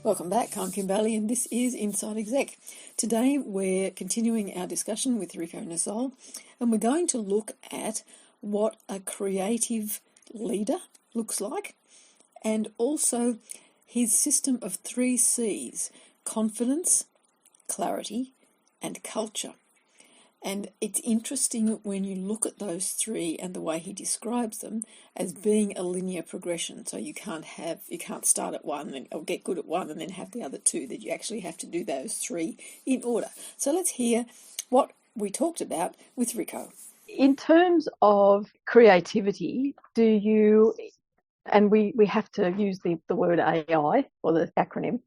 Welcome back. I'm Kim Bailey and this is Inside Exec. Today we're continuing our discussion with Rico Nasol and we're going to look at what a creative leader looks like and also his system of 3 C's: confidence, clarity, and culture. And it's interesting when you look at those three and the way he describes them as being a linear progression. So you can't start at one or get good at one and then have the other two, that you actually have to do those three in order. So let's hear what we talked about with Rico. In terms of creativity, and we have to use the word AI or the acronym,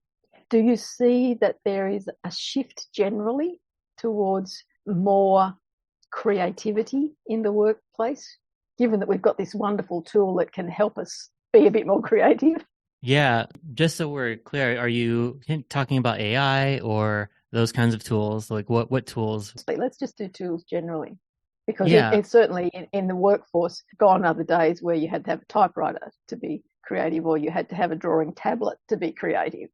do you see that there is a shift generally towards more creativity in the workplace, given that we've got this wonderful tool that can help us be a bit more creative? Yeah, just so we're clear, are you talking about AI or those kinds of tools? Like what tools? Let's just do tools generally, because Yeah, it's certainly in the workforce. Gone are the days where you had to have a typewriter to be creative, or you had to have a drawing tablet to be creative.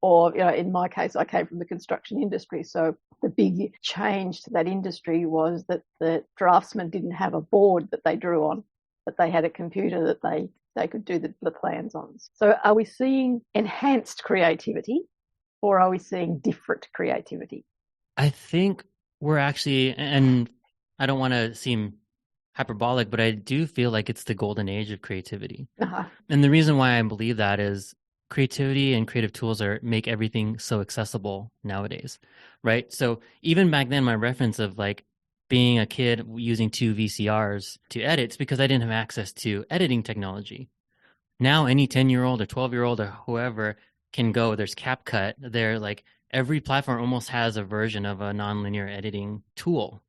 Or, in my case, I came from the construction industry. So the big change to that industry was that the draftsmen didn't have a board that they drew on, but they had a computer that they could do the plans on. So are we seeing enhanced creativity, or are we seeing different creativity? I think we're actually, and I don't want to seem hyperbolic, but I do feel like it's the golden age of creativity. Uh-huh. And the reason why I believe that is creativity and creative tools make everything so accessible nowadays, right? So even back then, my reference of like being a kid using 2 VCRs to edit, it's because I didn't have access to editing technology. Now any 10-year-old or 12-year-old or whoever can go. There's CapCut. There, like every platform almost has a version of a nonlinear editing tool,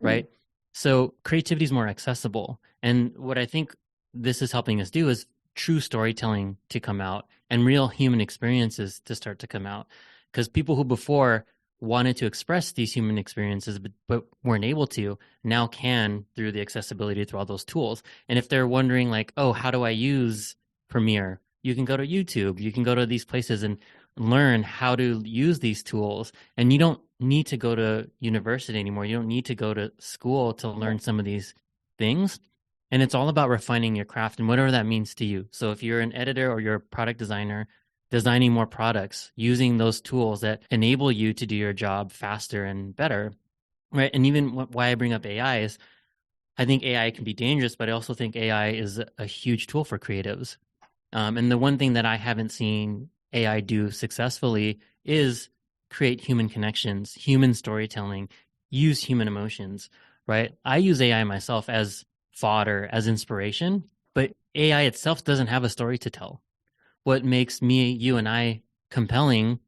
right? So creativity is more accessible. And what I think this is helping us do is true storytelling to come out and real human experiences to start to come out. Because people who before wanted to express these human experiences but weren't able to, now can through the accessibility through all those tools. And if they're wondering like, oh, how do I use Premiere? You can go to YouTube, you can go to these places and learn how to use these tools. And you don't need to go to university anymore. You don't need to go to school to learn some of these things. And it's all about refining your craft and whatever that means to you. So if you're an editor or you're a product designer, designing more products, using those tools that enable you to do your job faster and better, right? And even why I bring up AI is I think AI can be dangerous, but I also think AI is a huge tool for creatives. And the one thing that I haven't seen AI do successfully is create human connections, human storytelling, use human emotions, right? I use AI myself as fodder, as inspiration, but AI itself doesn't have a story to tell. What makes me, you, and I compelling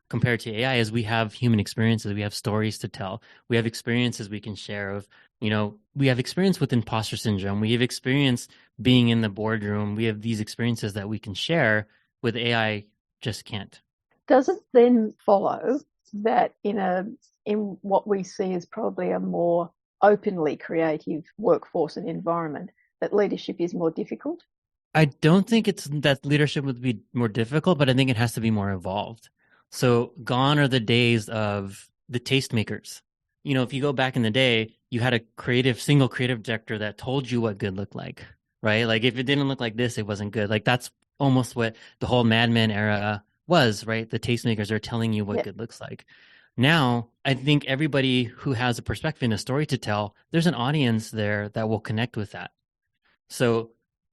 compared to AI is we have human experiences, we have stories to tell, we have experiences we can share of, we have experience with imposter syndrome, we have experience being in the boardroom, we have these experiences that we can share with AI just can't. Does it then follow that in what we see as probably a more openly creative workforce and environment, that leadership is more difficult? I don't think it's that leadership would be more difficult, but I think it has to be more evolved. So gone are the days of the tastemakers. If you go back in the day, you had a single creative director that told you what good looked like, right? Like if it didn't look like this, it wasn't good. Like that's almost what the whole Mad Men era was, right? The tastemakers are telling you what good looks like. Now, I think everybody who has a perspective and a story to tell, there's an audience there that will connect with that. So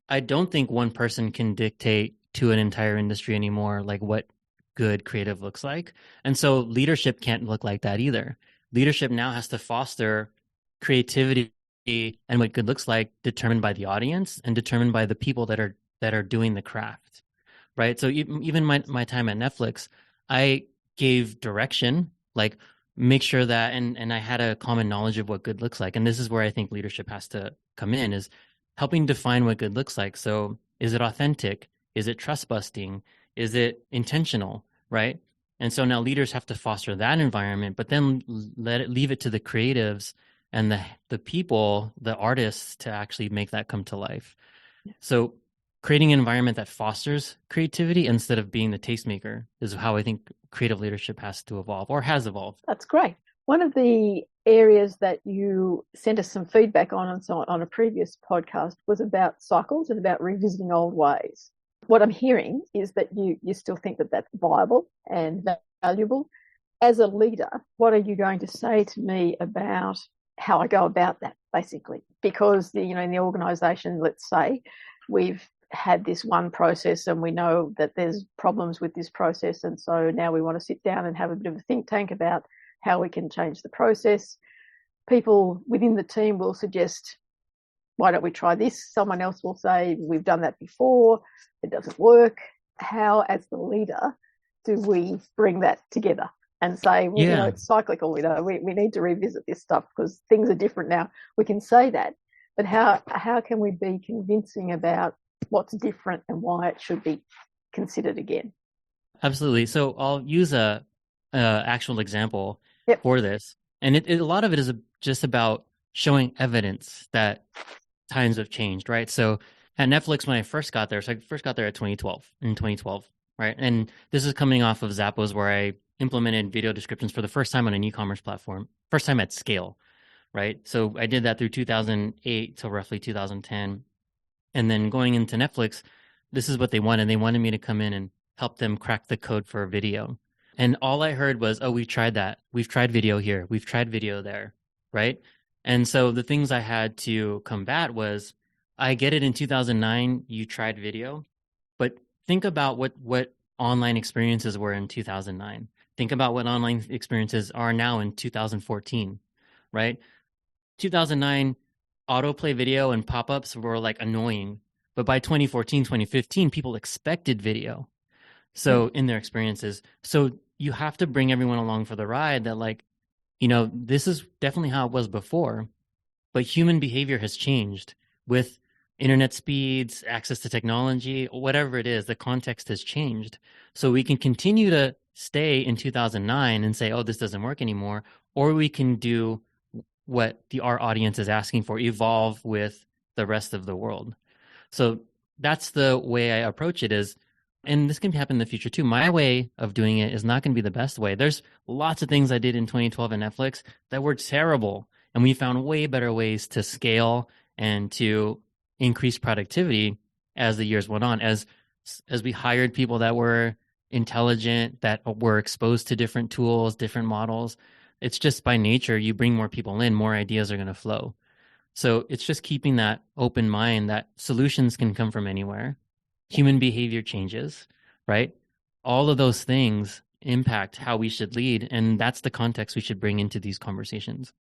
I don't think one person can dictate to an entire industry anymore, like what good creative looks like. And so leadership can't look like that either. Leadership now has to foster creativity and what good looks like determined by the audience and determined by the people that are doing the craft, right? So even my time at Netflix, I gave direction, like make sure that, and I had a common knowledge of what good looks like. And this is where I think leadership has to come in, is helping define what good looks like. So is it authentic? Is it trust busting? Is it intentional? Right. And so now leaders have to foster that environment, but then leave it to the creatives and the people, the artists, to actually make that come to life. So creating an environment that fosters creativity instead of being the tastemaker is how I think creative leadership has to evolve or has evolved. That's great. One of the areas that you sent us some feedback on and so on a previous podcast was about cycles and about revisiting old ways. What I'm hearing is that you still think that that's viable and valuable. As a leader, what are you going to say to me about how I go about that, basically? Because in the organisation, let's say, we've had this one process and we know that there's problems with this process, and so now we want to sit down and have a bit of a think tank about how we can change the process. People within the team will suggest, why don't we try this? Someone else will say, we've done that before, it doesn't work. How, as the leader, do we bring that together and say, well, it's cyclical, we need to revisit this stuff because things are different now? We can say that, but how can we be convincing about what's different and why it should be considered again? Absolutely. So I'll use a actual example for this. And a lot of it is just about showing evidence that times have changed, right? So at Netflix, when I first got there, so I first got there in 2012, right? And this is coming off of Zappos, where I implemented video descriptions for the first time on an e-commerce platform, first time at scale, right? So I did that through 2008 to roughly 2010. And then going into Netflix, this is what they wanted. They wanted me to come in and help them crack the code for video. And all I heard was, oh, we've tried that. We've tried video here. We've tried video there, right? And so the things I had to combat was, I get it, in 2009, you tried video, but think about what online experiences were in 2009. Think about what online experiences are now in 2014, right? 2009, autoplay video and pop-ups were like annoying. But by 2014, 2015, people expected video. So in their experiences. So you have to bring everyone along for the ride that this is definitely how it was before, but human behavior has changed with internet speeds, access to technology, whatever it is, the context has changed. So we can continue to stay in 2009 and say, oh, this doesn't work anymore, or we can do what our audience is asking for, evolve with the rest of the world. So that's the way I approach it is, and this can happen in the future too. My way of doing it is not going to be the best way. There's lots of things I did in 2012 at Netflix that were terrible. And we found way better ways to scale and to increase productivity as the years went on, as we hired people that were intelligent, that were exposed to different tools, different models. It's just by nature, you bring more people in, more ideas are going to flow. So it's just keeping that open mind that solutions can come from anywhere. Human behavior changes, right? All of those things impact how we should lead. And that's the context we should bring into these conversations.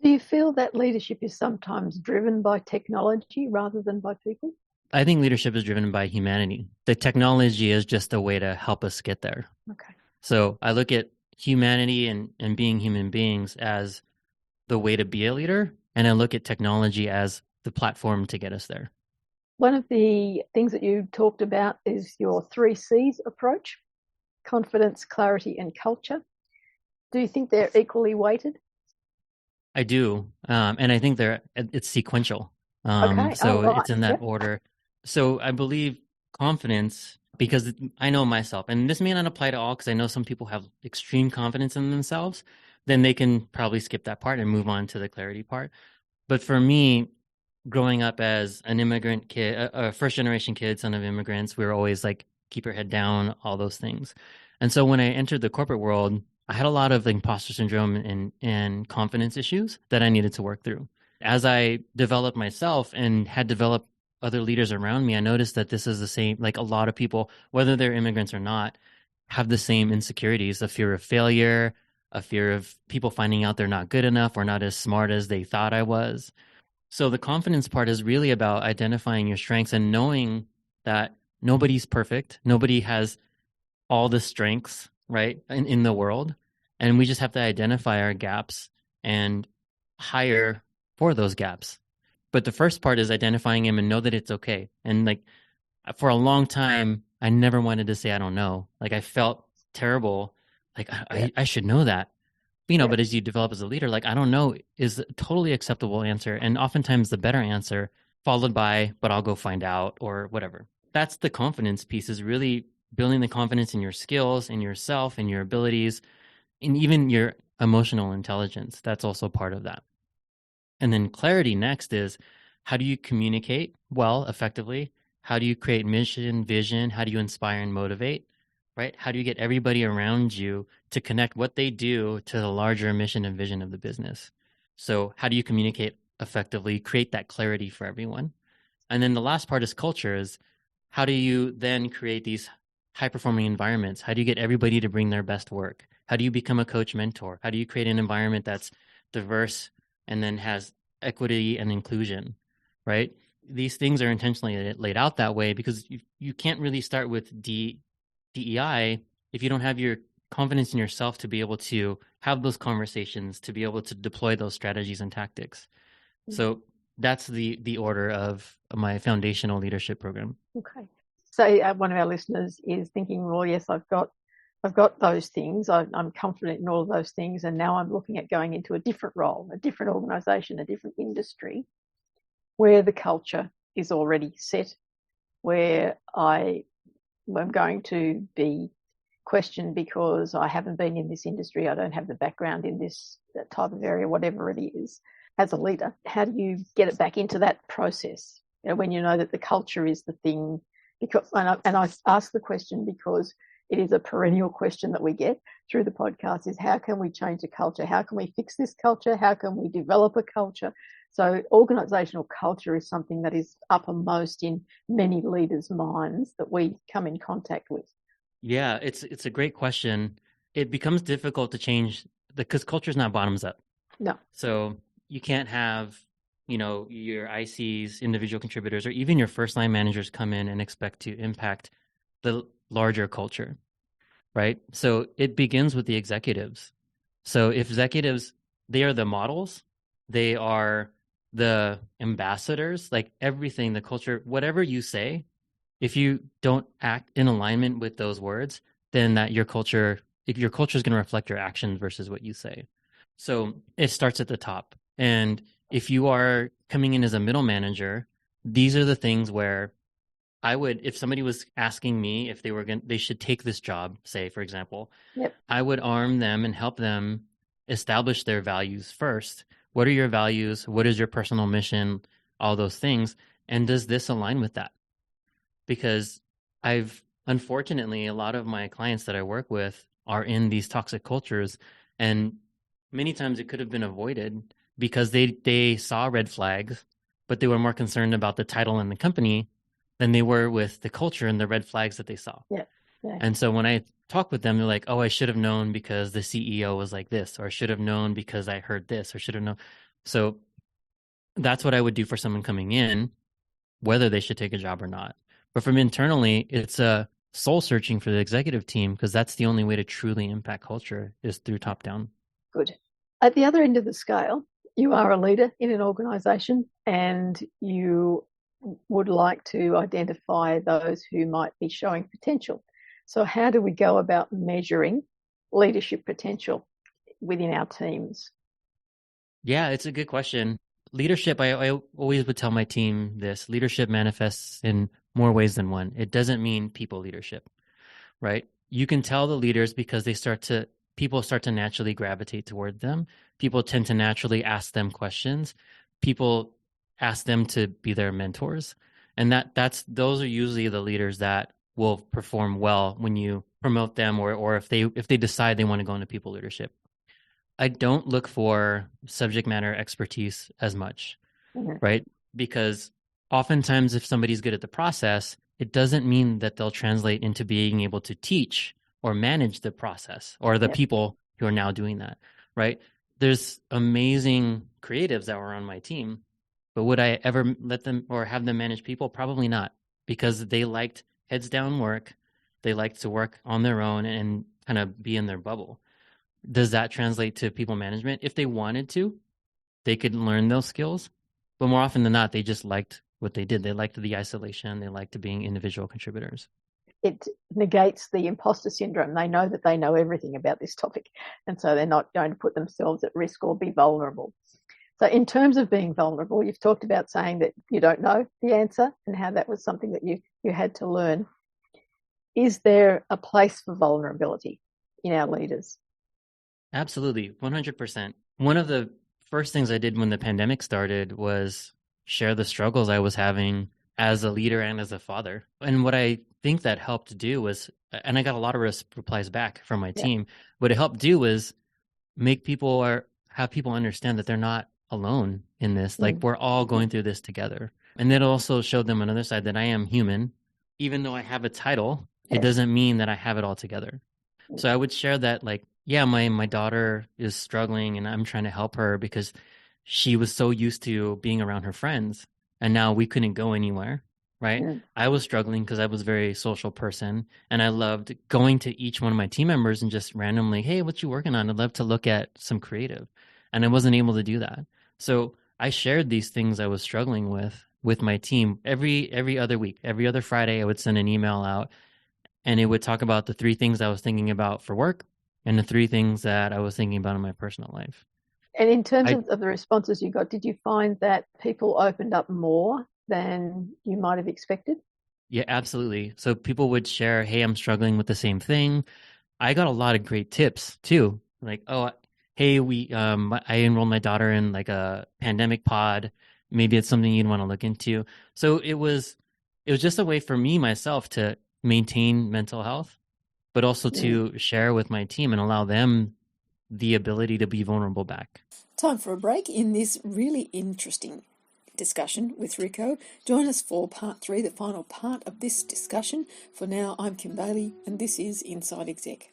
Do you feel that leadership is sometimes driven by technology rather than by people? I think leadership is driven by humanity. The technology is just a way to help us get there. Okay. So I look at humanity and being human beings as the way to be a leader. And I look at technology as the platform to get us there. One of the things that you talked about is your 3 C's approach: confidence, clarity, and culture. Do you think they're equally weighted? I do. And I think it's sequential. Okay. So it's in that order. So I believe confidence, because I know myself, and this may not apply to all, because I know some people have extreme confidence in themselves, then they can probably skip that part and move on to the clarity part. But for me, growing up as an immigrant kid, a first generation kid, son of immigrants, we were always like, keep your head down, all those things. And so when I entered the corporate world, I had a lot of imposter syndrome and confidence issues that I needed to work through. As I developed myself and had developed other leaders around me, I noticed that this is the same, like a lot of people, whether they're immigrants or not, have the same insecurities, a fear of failure, a fear of people finding out they're not good enough or not as smart as they thought I was. So the confidence part is really about identifying your strengths and knowing that nobody's perfect. Nobody has all the strengths, right, in the world. And we just have to identify our gaps and hire for those gaps. But the first part is identifying them and know that it's okay. And like for a long time, I never wanted to say, I don't know. Like I felt terrible. Like I should know that. But as you develop as a leader, like, I don't know is a totally acceptable answer. And oftentimes the better answer, followed by, but I'll go find out or whatever. that's the confidence piece, is really building the confidence in your skills, in yourself, in your abilities, and even your emotional intelligence. That's also part of that. And then clarity next is, how do you communicate well, effectively? How do you create mission, vision? How do you inspire and motivate? Right? How do you get everybody around you to connect what they do to the larger mission and vision of the business? So how do you communicate effectively, create that clarity for everyone? And then the last part is culture, is how do you then create these high performing environments? How do you get everybody to bring their best work? How do you become a coach mentor? How do you create an environment that's diverse and then has equity and inclusion, right? These things are intentionally laid out that way because you can't really start with DEI if you don't have your confidence in yourself to be able to have those conversations, to be able to deploy those strategies and tactics. So that's the order of my foundational leadership program. Okay. Say one of our listeners is thinking, well, yes, I've got those things. I'm confident in all of those things, and now I'm looking at going into a different role, a different organisation, a different industry, where the culture is already set, where I'm going to be questioned because I haven't been in this industry, I don't have the background in this type of area, whatever it is. As a leader, how do you get it back into that process? When you know that the culture is the thing, because and I ask the question because it is a perennial question that we get through the podcast, is how can we change the culture? How can we fix this culture? How can we develop a culture? So organisational culture is something that is uppermost in many leaders' minds that we come in contact with. Yeah, it's a great question. It becomes difficult to change because culture is not bottoms up. No. So you can't have, your ICs, individual contributors, or even your first line managers come in and expect to impact the larger culture, right? So it begins with the executives. So if executives, they are the models, they are the ambassadors, like everything, the culture, whatever you say, if you don't act in alignment with those words, then your culture is going to reflect your actions versus what you say. So it starts at the top. And if you are coming in as a middle manager, these are the things where if somebody was asking me if they should take this job, say, for example, Yep. I would arm them and help them establish their values first. What are your values? What is your personal mission? All those things. And does this align with that? Because unfortunately, a lot of my clients that I work with are in these toxic cultures, and many times it could have been avoided because they saw red flags, but they were more concerned about the title and the company than they were with the culture and the red flags that they saw. Yeah. Yeah. And so when I talk with them, they're like, oh, I should have known because the CEO was like this, or I should have known because I heard this, or should have known. So that's what I would do for someone coming in, whether they should take a job or not. But from internally, it's a soul searching for the executive team, because that's the only way to truly impact culture is through top down. Good. At the other end of the scale, you are a leader in an organisation and you would like to identify those who might be showing potential. So how do we go about measuring leadership potential within our teams? Yeah, it's a good question. Leadership, I always would tell my team this: leadership manifests in more ways than one. It doesn't mean people leadership, right? You can tell the leaders because people start to naturally gravitate toward them. People tend to naturally ask them questions. People ask them to be their mentors. And those are usually the leaders that will perform well when you promote them, or if they decide they want to go into people leadership. I don't look for subject matter expertise as much, right? Because oftentimes if somebody's good at the process, it doesn't mean that they'll translate into being able to teach or manage the process or the people who are now doing that, right? There's amazing creatives that were on my team, but would I ever let them or have them manage people? Probably not, because they liked heads down work. They liked to work on their own and kind of be in their bubble. Does that translate to people management? If they wanted to, they could learn those skills, but more often than not, they just liked what they did. They liked the isolation. They liked being individual contributors. It negates the imposter syndrome. They know that they know everything about this topic, and so they're not going to put themselves at risk or be vulnerable. So in terms of being vulnerable, you've talked about saying that you don't know the answer and how that was something that you you had to learn. Is there a place for vulnerability in our leaders? Absolutely, 100%. One of the first things I did when the pandemic started was share the struggles I was having as a leader and as a father. And what I think that helped do was, and I got a lot of replies back from my team, what it helped do was make people or have people understand that they're not alone in this. Like we're all going through this together. And it also showed them another side that I am human. Even though I have a title, it doesn't mean that I have it all together. So I would share that, like, yeah, my daughter is struggling and I'm trying to help her because she was so used to being around her friends and now we couldn't go anywhere, right? I was struggling because I was a very social person and I loved going to each one of my team members and just randomly, hey, what you working on? I'd love to look at some creative. And I wasn't able to do that. So I shared these things I was struggling with my team every other week. Every other Friday I would send an email out and it would talk about the 3 things I was thinking about for work and the 3 things that I was thinking about in my personal life. And in terms of the responses you got, did you find that people opened up more than you might have expected? Yeah, absolutely. So people would share, hey, I'm struggling with the same thing. I got a lot of great tips too. Like, oh, hey, I enrolled my daughter in like a pandemic pod. Maybe it's something you'd want to look into. So it was just a way for me myself to maintain mental health, but also to share with my team and allow them the ability to be vulnerable back. Time for a break in this really interesting discussion with Rico. Join us for part 3, the final part of this discussion. For now, I'm Kim Bailey, and this is Inside Exec.